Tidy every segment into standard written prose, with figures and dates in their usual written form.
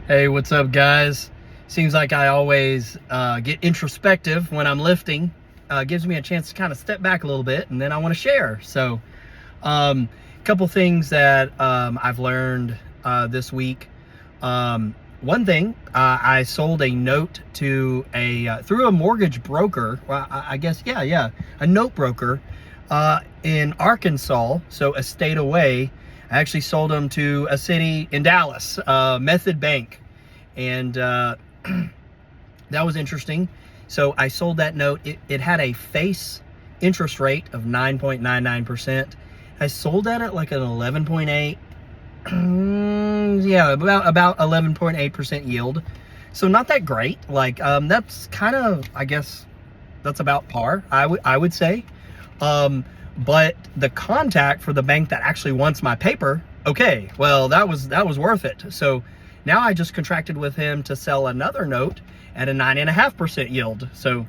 Hey, what's up, guys? Seems like I always get introspective when I'm lifting. Gives me a chance to kind of step back a little bit, and then I want to share. So, a couple things that I've learned this week. One thing, I sold a note to through a mortgage broker. Well, I guess, yeah, a note broker in Arkansas, so a state away. I actually sold them to a city in Dallas, Method Bank, and that was interesting. So I sold that note. It had a face interest rate of 9.99%. I sold that at like an 11.8. Yeah, about 11.8% yield. So not that great. Like that's kind of, I guess, that's about par. I would say. But the contact for the bank that actually wants my paper, okay, well, that was worth it. So now I just contracted with him to sell another note at a 9.5% yield. So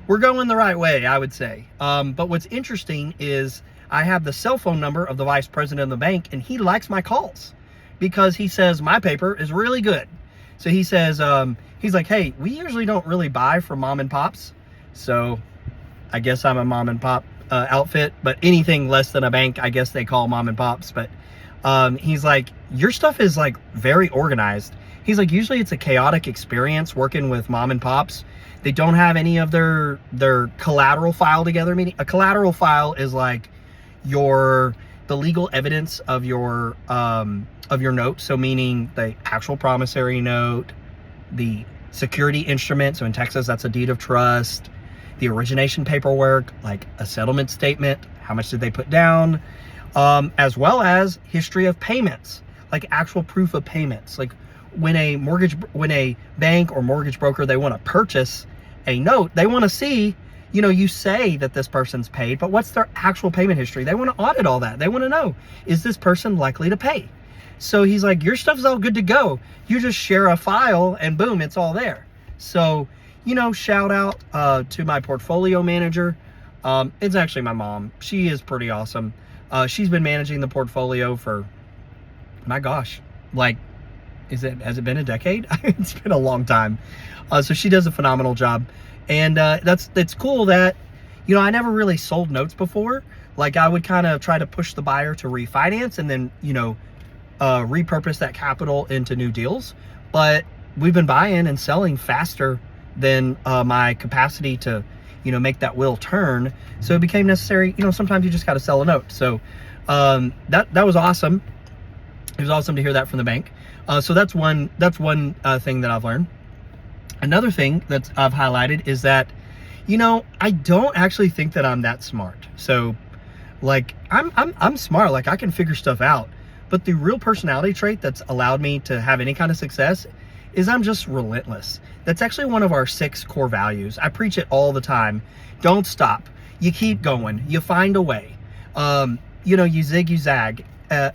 we're going the right way, I would say. But what's interesting is I have the cell phone number of the vice president of the bank, and he likes my calls because he says my paper is really good. So he says, he's like, hey, we usually don't really buy from mom and pops. So I guess I'm a mom and pop outfit, but anything less than a bank, I guess they call mom and pops. But he's like, your stuff is like very organized. He's like, usually it's a chaotic experience working with mom and pops. They don't have any of their collateral file together. Meaning a collateral file is like the legal evidence of your note. So meaning the actual promissory note, the security instrument. So in Texas, that's a deed of trust. The origination paperwork, like a settlement statement, how much did they put down, as well as history of payments, like actual proof of payments. Like when a bank or mortgage broker, they want to purchase a note, they want to see, you say that this person's paid, but what's their actual payment history? They want to audit all that. They want to know, is this person likely to pay? So he's like, your stuff's all good to go. You just share a file and boom, it's all there. So shout out to my portfolio manager. It's actually my mom. She is pretty awesome. She's been managing the portfolio for, my gosh, like, has it been a decade? It's been a long time. So she does a phenomenal job. And it's cool that, I never really sold notes before. Like I would kind of try to push the buyer to refinance and then, repurpose that capital into new deals. But we've been buying and selling faster than my capacity to, make that wheel turn. So it became necessary, sometimes you just got to sell a note. So that was awesome. It was awesome to hear that from the bank. So that's one thing that I've learned. Another thing that I've highlighted is that, I don't actually think that I'm that smart. So like I'm smart, like I can figure stuff out, but the real personality trait that's allowed me to have any kind of success is I'm just relentless. That's actually one of our 6 core values. I preach it all the time. Don't stop. You keep going. You find a way. You zig, you zag. Our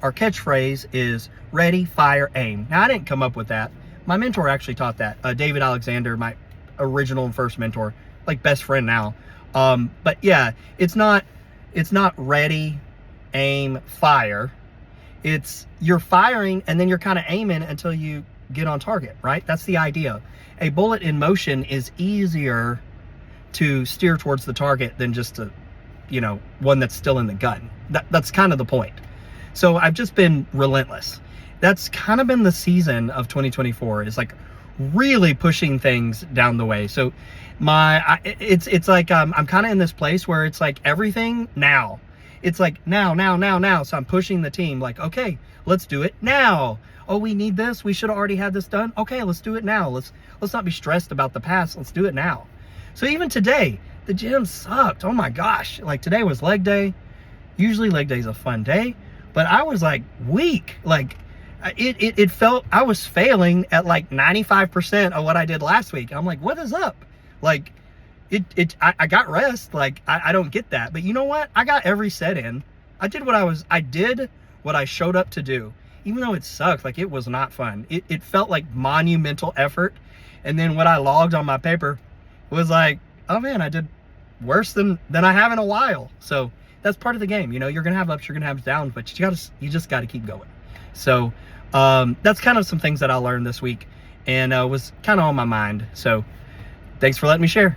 catchphrase is ready, fire, aim. Now, I didn't come up with that. My mentor actually taught that. David Alexander, my original and first mentor, like best friend now. But yeah, it's not ready, aim, fire. It's you're firing and then you're kind of aiming until you get on target, right? That's the idea. A bullet in motion is easier to steer towards the target than just one that's still in the gun. That's kind of the point. So I've just been relentless. That's kind of been the season of 2024, is like really pushing things down the way. So it's like I'm kind of in this place where it's like everything now. It's like now. So I'm pushing the team like, okay, let's do it now. Oh, we need this. We should have already had this done. Okay, let's do it now. Let's not be stressed about the past. Let's do it now. So even today, the gym sucked. Oh my gosh. Like today was leg day. Usually leg day is a fun day, but I was like weak. Like it felt I was failing at like 95% of what I did last week. I'm like, what is up? Like I got rest. Like I don't get that, but you know what? I got every set in. I did what I showed up to do, even though it sucked. Like it was not fun. It felt like monumental effort. And then what I logged on my paper was like, oh man, I did worse than I have in a while. So that's part of the game. You're gonna have ups, you're gonna have downs, but you just got to keep going. So That's kind of some things that I learned this week and was kind of on my mind. So thanks for letting me share.